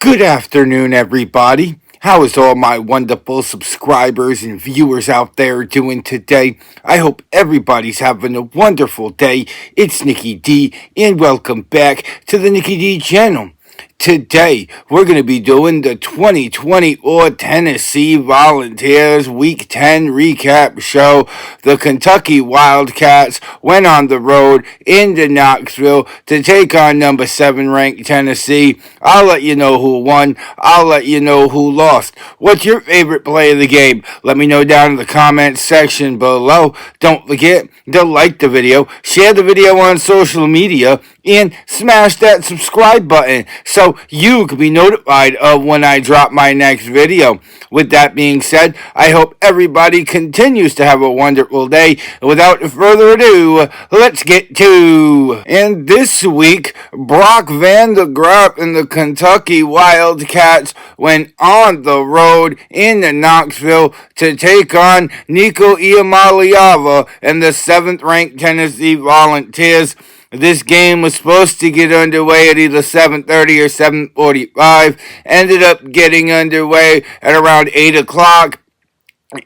Good afternoon, everybody. How is all my wonderful subscribers and viewers out there doing today? I hope everybody's having a wonderful day. It's Nikki D, and welcome back to the Nikki D channel. Today, we're going to be doing the 2024 Tennessee Volunteers Week 10 recap show. The Kentucky Wildcats went on the road into Knoxville to take on number 7 ranked Tennessee. I'll let you know who won. I'll let you know who lost. What's your favorite play of the game? Let me know down in the comments section below. Don't forget to like the video, share the video on social media, and smash that subscribe button so you can be notified of when I drop my next video. With that being said, I hope everybody continues to have a wonderful day. Without further ado, let's get to. And this week, Brock Vandagriff and the Kentucky Wildcats went on the road into Knoxville to take on Nico Iamaleava and the 7th ranked Tennessee Volunteers. This game was supposed to get underway at either 7:30 or 7:45. Ended up getting underway at around 8 o'clock.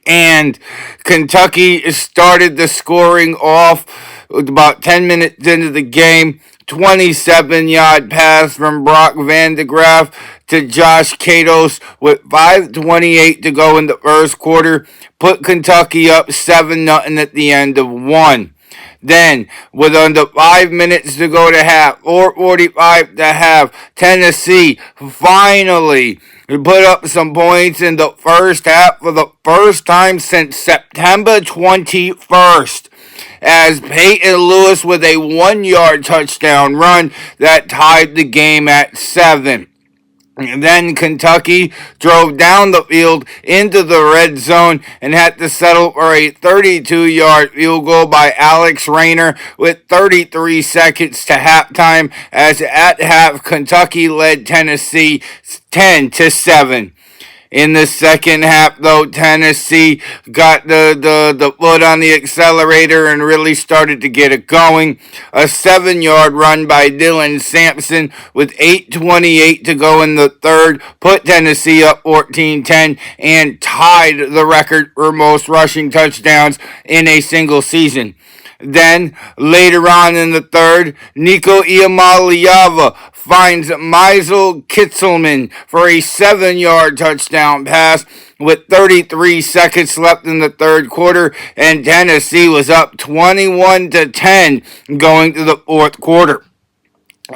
And Kentucky started the scoring off with about 10 minutes into the game. 27-yard pass from Brock Vandagriff to Josh Katos with 5:28 to go in the first quarter. Put Kentucky up 7-0 at the end of one. Then, with under 5 minutes to go to half, 4:45 to half, Tennessee finally put up some points in the first half for the first time since September 21st. As Peyton Lewis with a 1-yard touchdown run that tied the game at 7. And then Kentucky drove down the field into the red zone and had to settle for a 32-yard field goal by Alex Rayner with 33 seconds to halftime, as at half Kentucky led Tennessee 10-7. In the second half, though, Tennessee got the foot on the accelerator and really started to get it going. A 7-yard run by Dylan Sampson with 8:28 to go in the third put Tennessee up 14-10 and tied the record for most rushing touchdowns in a single season. Then, later on in the third, Nico Iamaleava finds Meisel Kitzelman for a 7-yard touchdown pass with 33 seconds left in the third quarter, and Tennessee was up 21-10 going to the fourth quarter.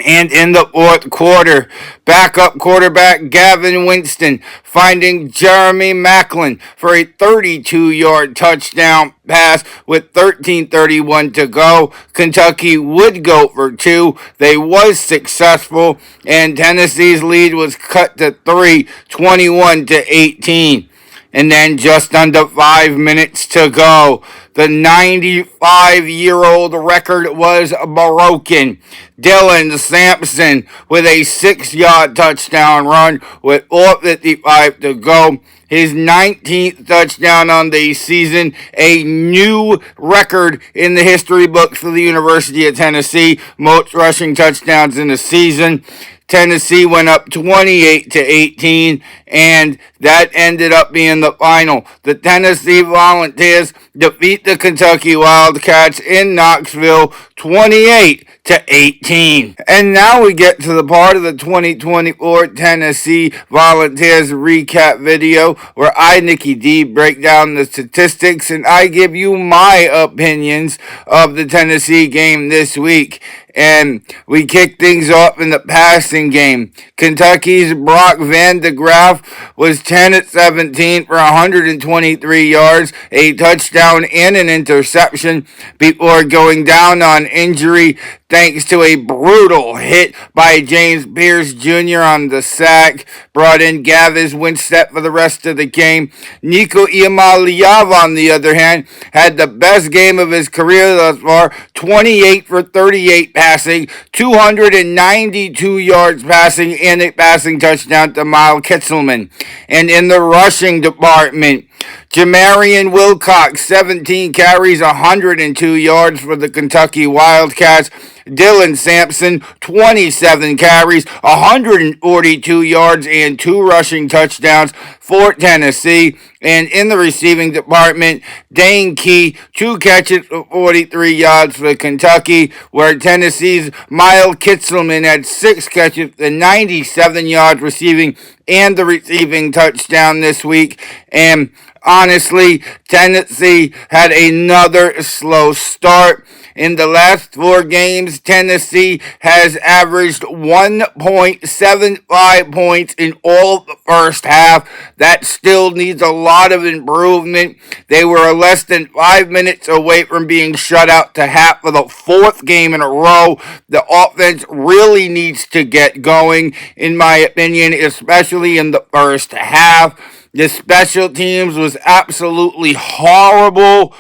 And in the fourth quarter, backup quarterback Gavin Winston finding Jeremy Maclin for a 32-yard touchdown pass with 13:31 to go. Kentucky would go for 2. They was successful, and Tennessee's lead was cut to 3, 21-18. And then just under 5 minutes to go, the 95-year-old record was broken. Dylan Sampson with a 6-yard touchdown run with 4:55 to go. His 19th touchdown on the season, a new record in the history books for the University of Tennessee. Most rushing touchdowns in the season. Tennessee went up 28-18, and that ended up being the final. The Tennessee Volunteers defeat the Kentucky Wildcats in Knoxville 28-18. And now we get to the part of the 2024 Tennessee Volunteers recap video where I, Nikki D, break down the statistics and I give you my opinions of the Tennessee game this week. And we kick things off in the passing game. Kentucky's Brock Vandagriff was 10-17 for 123 yards, a touchdown and an interception before going down on injury thanks to a brutal hit by James Pierce Jr. on the sack. Brought in Gavis Winstead for the rest of the game. Nico Iamaleava, on the other hand, had the best game of his career thus far, 28 for 38 passing, 292 yards passing, and a passing touchdown to Meisel Kitzelman. And in the rushing department, Jamarian Wilcox, 17 carries, 102 yards for the Kentucky Wildcats. Dylan Sampson, 27 carries, 142 yards, and 2 rushing touchdowns for Tennessee. And in the receiving department, Dane Key, 2 catches for 43 yards for Kentucky, where Tennessee's Miles Kitselman had 6 catches and 97 yards receiving and the receiving touchdown this week. And honestly, Tennessee had another slow start. In the last 4 games, Tennessee has averaged 1.75 points in all of the first half. That still needs a lot of improvement. They were less than 5 minutes away from being shut out to half for the 4th game in a row. The offense really needs to get going, in my opinion, especially in the first half. The special teams was absolutely horrible.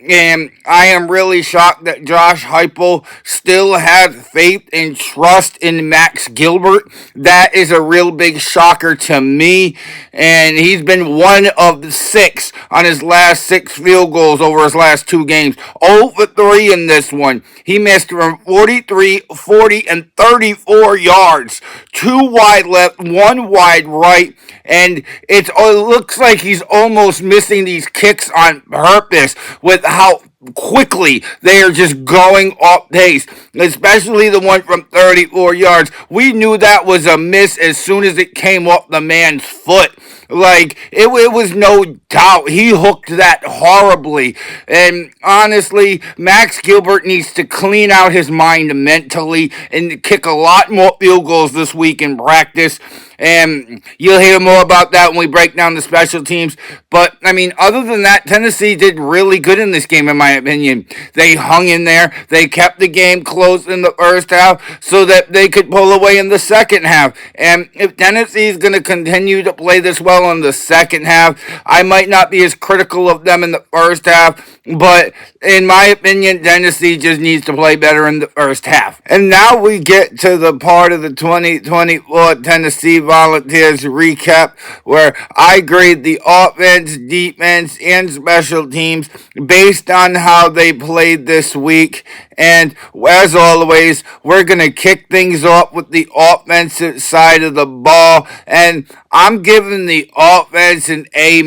And I am really shocked that Josh Heupel still has faith and trust in Max Gilbert. That is a real big shocker to me. And he's been 1 of 6 on his last 6 field goals over his last 2 games. 0 for 3 in this one. He missed from 43, 40, and 34 yards. 2 wide left, 1 wide right. And it looks like he's almost missing these kicks on purpose with how quickly they are just going off pace, especially the one from 34 yards. We knew that was a miss as soon as it came off the man's foot. Like, it was no doubt. He hooked that horribly. And honestly, Max Gilbert needs to clean out his mind mentally and kick a lot more field goals this week in practice. And you'll hear more about that when we break down the special teams. But, I mean, other than that, Tennessee did really good in this game, in my opinion. They hung in there. They kept the game close in the first half so that they could pull away in the second half. And if Tennessee is going to continue to play this well in the second half, I might not be as critical of them in the first half. But in my opinion, Tennessee just needs to play better in the first half. And now we get to the part of the 2024 Tennessee Volunteers recap where I grade the offense, defense, and special teams based on how they played this week. And as always, we're going to kick things off with the offensive side of the ball. And I'm giving the offense an A-.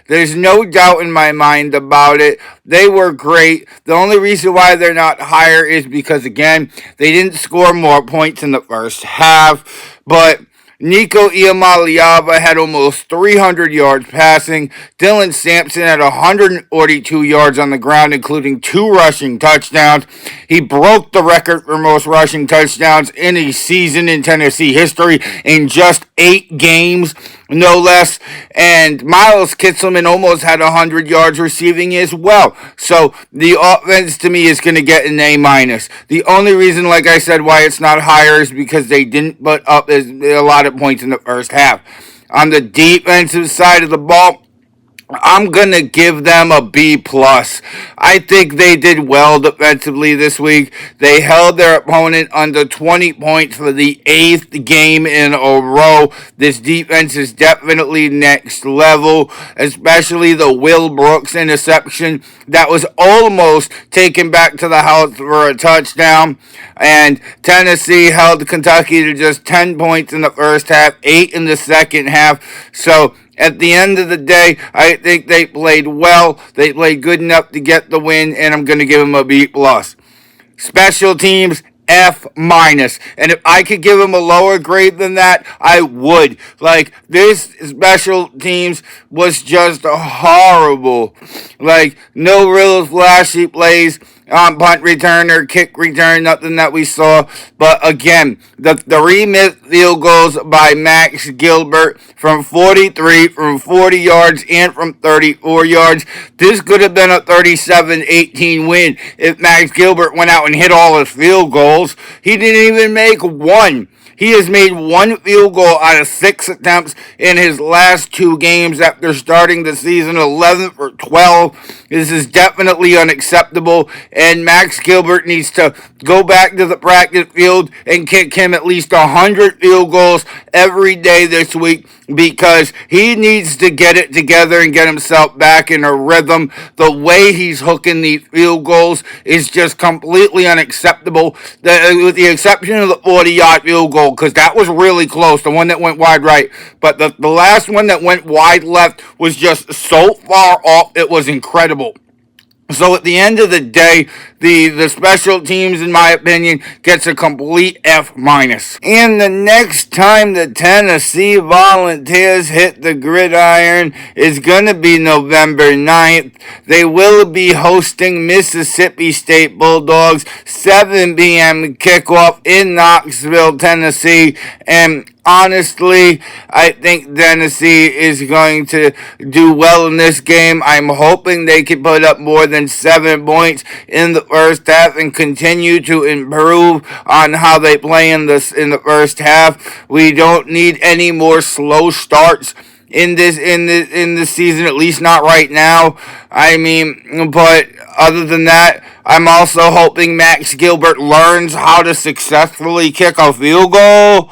There's no doubt in my mind about it. They were great. The only reason why they're not higher is because, again, they didn't score more points in the first half. But Nico Iamaleava had almost 300 yards passing. Dylan Sampson had 142 yards on the ground, including 2 rushing touchdowns. He broke the record for most rushing touchdowns in a season in Tennessee history in just 8 games, no less. And Miles Kitselman almost had 100 yards receiving as well. So the offense to me is going to get an A-. The only reason, like I said, why it's not higher is because they didn't put up a lot of points in the first half. On the defensive side of the ball, I'm going to give them a B+. I think they did well defensively this week. They held their opponent under 20 points for the 8th game in a row. This defense is definitely next level, especially the Will Brooks interception that was almost taken back to the house for a touchdown. And Tennessee held Kentucky to just 10 points in the first half, 8 in the second half. So at the end of the day, I think they played well. They played good enough to get the win, and I'm going to give them a B+. Special teams, F-. And if I could give them a lower grade than that, I would. Like, this special teams was just horrible. Like, no real flashy plays on punt return or kick return, nothing that we saw. But again, the 3 missed field goals by Max Gilbert from 43, from 40 yards, and from 34 yards. This could have been a 37-18 win if Max Gilbert went out and hit all his field goals. He didn't even make one. He has made one field goal out of 6 attempts in his last 2 games after starting the season 11 for 12. This is definitely unacceptable, and Max Gilbert needs to go back to the practice field and kick him at least 100 field goals every day this week, because he needs to get it together and get himself back in a rhythm. The way he's hooking these field goals is just completely unacceptable, with the exception of the 40-yard field goal, because that was really close, the one that went wide right. But the last one that went wide left was just so far off, it was incredible. So at the end of the day, the special teams, in my opinion, gets a complete F minus. And the next time the Tennessee Volunteers hit the gridiron is going to be November 9th. They will be hosting Mississippi State Bulldogs, 7 p.m. kickoff in Knoxville, Tennessee. And honestly, I think Tennessee is going to do well in this game. I'm hoping they can put up more than 7 points in the first half and continue to improve on how they play in the first half. We don't need any more slow starts in this season, at least not right now. I mean, but other than that, I'm also hoping Max Gilbert learns how to successfully kick a field goal.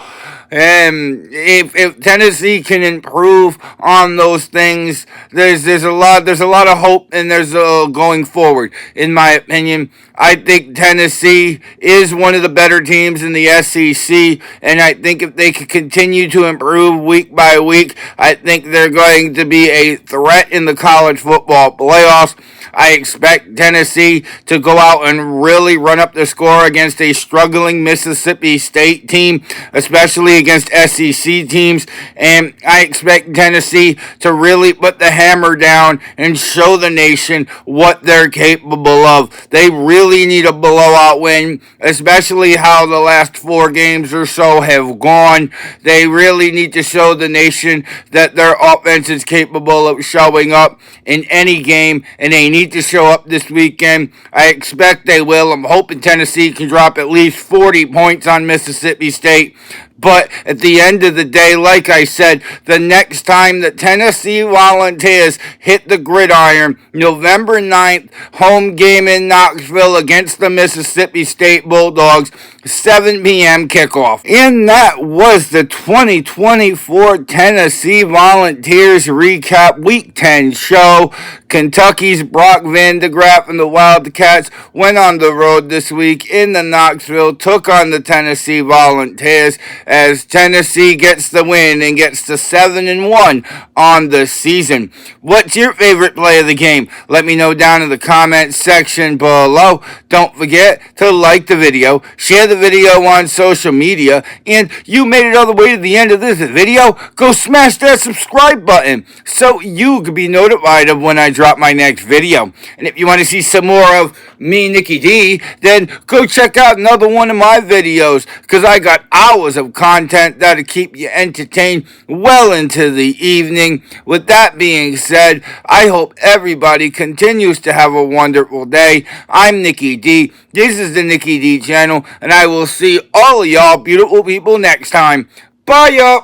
And if Tennessee can improve on those things, there's a lot of hope, and there's going forward. In my opinion, I think Tennessee is one of the better teams in the SEC, and I think if they can continue to improve week by week, I think they're going to be a threat in the college football playoffs. I expect Tennessee to go out and really run up the score against a struggling Mississippi State team, especially against SEC teams. And I expect Tennessee to really put the hammer down and show the nation what they're capable of. They really need a blowout win, especially how the last 4 games or so have gone. They really need to show the nation that their offense is capable of showing up in any game, and they need to show up this weekend. I expect they will. I'm hoping Tennessee can drop at least 40 points on Mississippi State. But at the end of the day, like I said, the next time the Tennessee Volunteers hit the gridiron, November 9th, home game in Knoxville against the Mississippi State Bulldogs, 7 p.m. kickoff. And that was the 2024 Tennessee Volunteers Recap Week 10 show. Kentucky's Brock Vandagriff and the Wildcats went on the road this week in the Knoxville, took on the Tennessee Volunteers, as Tennessee gets the win and gets to 7-1 on the season. What's your favorite play of the game? Let me know down in the comments section below. Don't forget to like the video, share the video on social media, and you made it all the way to the end of this video, go smash that subscribe button so you can be notified of when I drop my next video. And if you want to see some more of me, Nicky D, then go check out another one of my videos, because I got hours of content that'll keep you entertained well into the evening. With that being said, I hope everybody continues to have a wonderful day. I'm Nicky D. This is the Nicky D channel, and I will see all of y'all beautiful people next time. Bye, y'all.